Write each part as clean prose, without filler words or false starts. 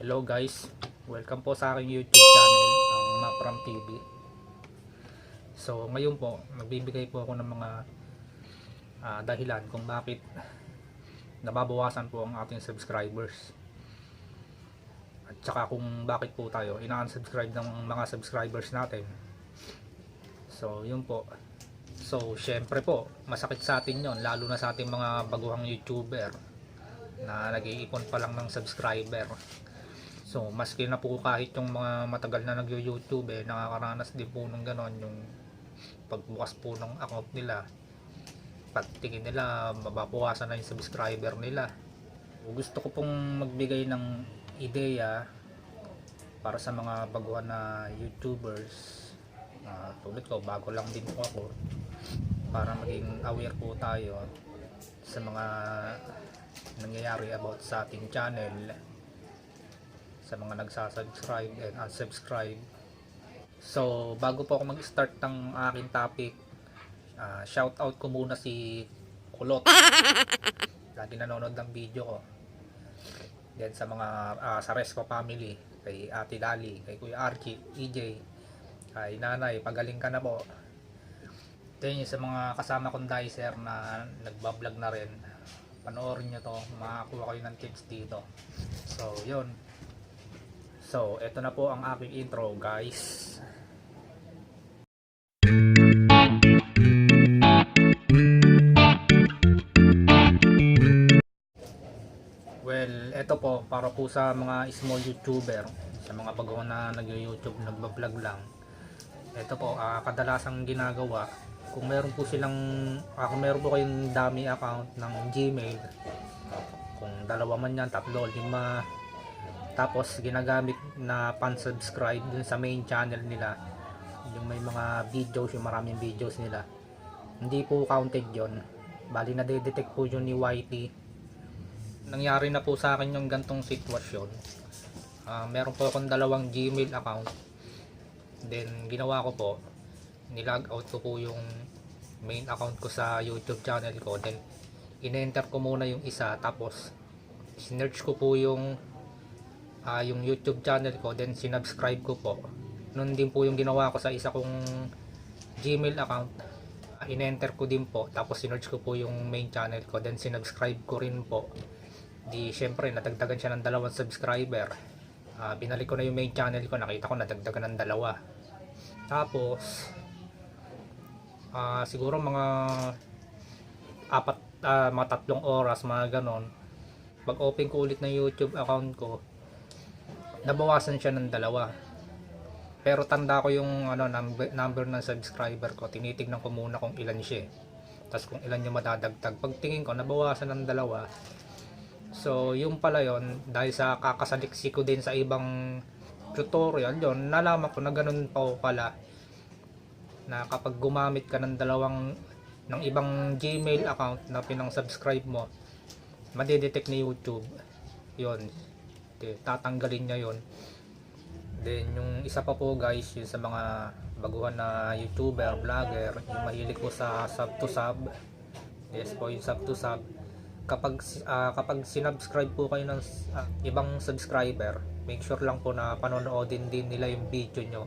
Hello guys, welcome po sa aking YouTube channel, ang Mapram TV. So ngayon po, magbibigay po ako ng mga dahilan kung bakit nababawasan po ang ating subscribers. At saka kung bakit po tayo ina-unsubscribe ng mga subscribers natin. So yun po. So syempre po, masakit sa atin yon, lalo na sa ating mga baguhang YouTuber na nag-iipon pa lang ng subscriber. So maski na po kahit yung mga matagal na nag-YouTube nakakaranas din po ng ganon, yung pagbukas po ng account nila, pagtingin nila mababawasan na yung subscriber nila. Gusto ko pong magbigay ng ideya para sa mga baguhan na YouTubers, tulad ko, bago lang din po ako, para maging aware po tayo sa mga nangyayari about sa ating channel, sa mga nagsasubscribe and unsubscribe. So bago po ako mag-start ng aking topic, shout out ko muna si Kulot, lagi nanonood ng video ko. Then sa mga sa Resco family, kay Ate Dali, kay Kuya Archie, EJ, kay Nanay, pagaling ka na po. Then sa mga kasama kong dicer na nagbablog na rin, panoorin nyo to, makakuha kayo ng tips dito. So yun. So, eto na po ang aking intro, guys. Well, eto po, para po sa mga small YouTuber, sa mga baguhan na nag-YouTube, nagbablog lang. Eto po, kadalasang ginagawa, kung meron po kayong dummy account ng Gmail, kung dalawa man yan, tatlo, lima, tapos ginagamit na pan-subscribe dun sa main channel nila, yung may mga videos, yung maraming videos nila, hindi po counted yon. Bali na detect po yun ni YT. Nangyari na po sa akin yung gantong sitwasyon. Meron po akong dalawang Gmail account, then ginawa ko po, nilog out ko po yung main account ko sa YouTube channel ko, then in-enter ko muna yung isa, tapos sinearch ko po yung YouTube channel ko, then sinubscribe ko po. Noon din po yung ginawa ko sa isa kong Gmail account, in-enter ko din po, tapos sinearch ko po yung main channel ko, then sinubscribe ko rin po. Di syempre nadagdagan siya ng 2 subscriber. Binalik ko na yung main channel ko, nakita ko nadagdagan ng 2. Tapos siguro mga 3 oras, mga ganon, pag open ko ulit ng YouTube account ko, nabawasan siya ng 2. Pero tanda ko yung number ng subscriber ko, tinitignan ko muna kung ilan siya, tapos kung ilan yung madadagdag. Pagtingin ko nabawasan ng 2. So yung pala yon, dahil sa kakasaliksi ko din sa ibang tutorial, yon nalaman ko na ganun pa pala, na kapag gumamit ka ng ibang Gmail account na pinang-subscribe mo, madidetect ni YouTube yon, tatanggalin niya yon. Then yung isa pa po guys, yung sa mga baguhan na YouTuber, vlogger, yung mahilig po sa sub to sub. Yes po, yung sub to sub, kapag sinubscribe po kayo ng ibang subscriber, make sure lang po na panonoodin din nila yung video nyo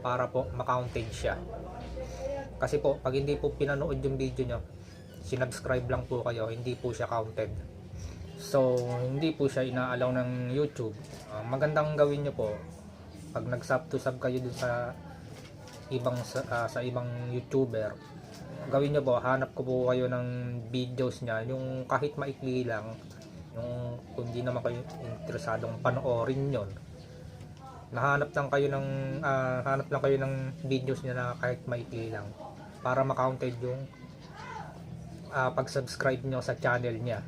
para po ma-counted siya. Kasi po pag hindi po pinanood yung video nyo, sinubscribe lang po kayo, hindi po siya counted. So hindi po siya inaalaw ng YouTube. Magandang gawin nyo po, pag nag-sub to sub kayo dun sa ibang YouTuber, gawin nyo po, hanap ko po kayo ng videos niya, yung kahit maikli lang, yung kung hindi naman kayo interesadong panoorin yon, hanap lang kayo ng videos niya na kahit maikli lang, para ma-counted yung pag-subscribe nyo sa channel niya.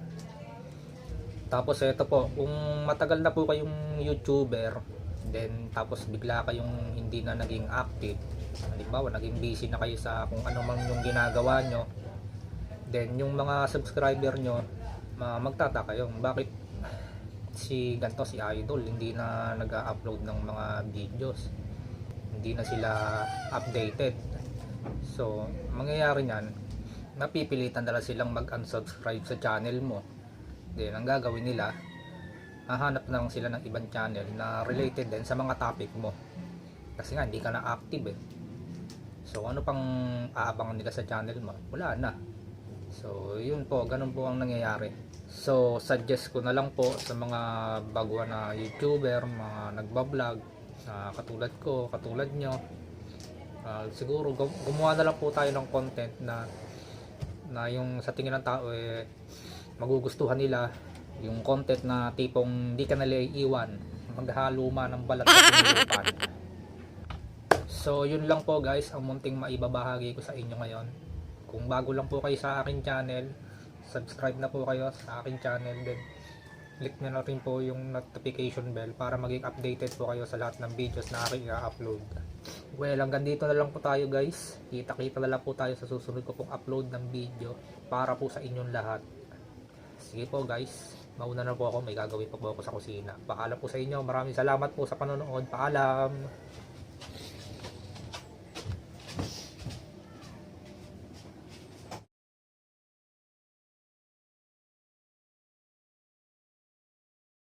Tapos ito po, kung matagal na po kayong YouTuber, then tapos bigla kayong hindi na naging active, halimbawa naging busy na kayo sa kung ano man yung ginagawa nyo, then yung mga subscriber nyo magtataka yung bakit si Idol hindi na nag-upload ng mga videos, hindi na sila updated. So mangyayari nyan, napipilitan nila silang mag-unsubscribe sa channel mo. Then ang gagawin nila, hahanap na lang sila ng ibang channel na related din sa mga topic mo. Kasi nga hindi ka na active eh. So ano pang aabangan nila sa channel mo? Wala na. So yun po, ganun po ang nangyayari. So suggest ko na lang po sa mga baguhan na YouTuber, mga nagbablog, katulad ko, katulad nyo, siguro gumawa na lang po tayo ng content na yung sa tingin ng tao eh magugustuhan nila, yung content na tipong hindi ka nila iiwan, maghaluma ng balat sa pinulupan. So yun lang po guys ang munting maibabahagi ko sa inyo ngayon. Kung bago lang po kayo sa akin channel, subscribe na po kayo sa akin channel, then click nyo na rin po yung notification bell para maging updated po kayo sa lahat ng videos na aking i-upload. Well, hanggang dito na lang po tayo guys. Kita-kita na lang po tayo sa susunod ko pong upload ng video para po sa inyong lahat. Sige po guys, mauna na po ako, may gagawin pa po ako sa kusina. Paalam po sa inyo, maraming salamat po sa panonood. Paalam!